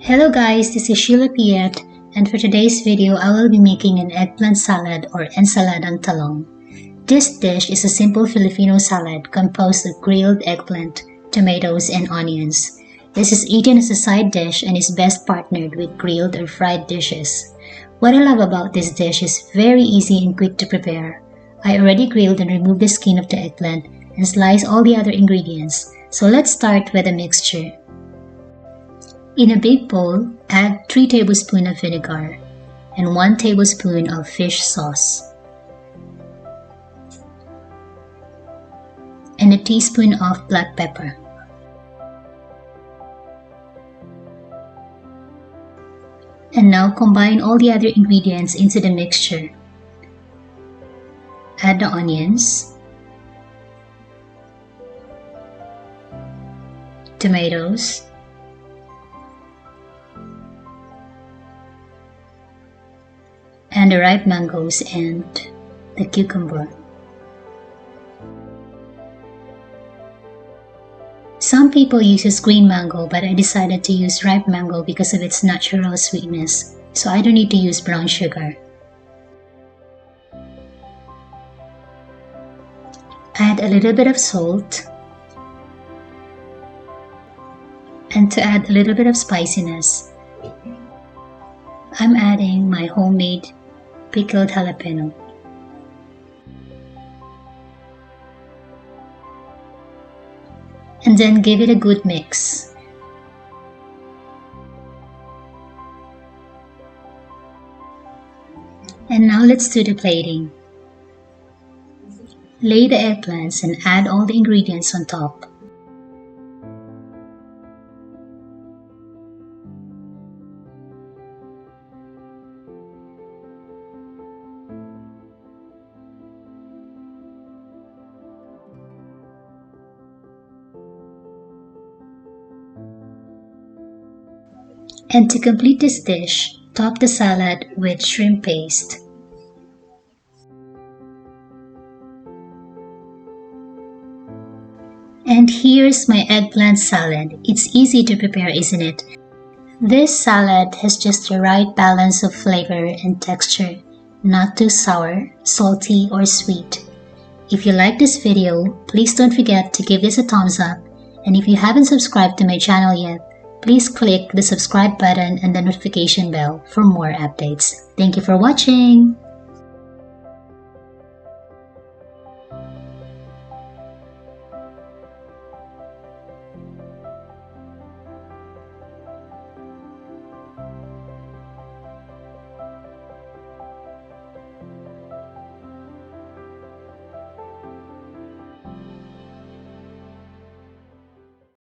Hello guys, this is Shiela Piet, and for today's video I will be making an eggplant salad or Ensaladang Talong. This dish is a simple Filipino salad composed of grilled eggplant, tomatoes, and onions. This is eaten as a side dish and is best partnered with grilled or fried dishes. What I love about this dish is very easy and quick to prepare. I already grilled and removed the skin of the eggplant and sliced all the other ingredients, so let's start with the mixture. In a big bowl, add 3 tablespoons of vinegar and 1 tablespoon of fish sauce and a teaspoon of black pepper. And now combine all the other ingredients into the mixture. Add the onions, tomatoes, and the ripe mangoes and the cucumber. Some people use green mango, but I decided to use ripe mango because of its natural sweetness, so I don't need to use brown sugar. Add a little bit of salt, and to add a little bit of spiciness, I'm adding my homemade pickled jalapeno. And then give it a good mix. And now let's do the plating. Lay the eggplants and add all the ingredients on top. And to complete this dish, top the salad with shrimp paste. And here's my eggplant salad. It's easy to prepare, isn't it? This salad has just the right balance of flavor and texture, not too sour, salty, or sweet. If you like this video, please don't forget to give this a thumbs up, and if you haven't subscribed to my channel yet, please click the subscribe button and the notification bell for more updates. Thank you for watching!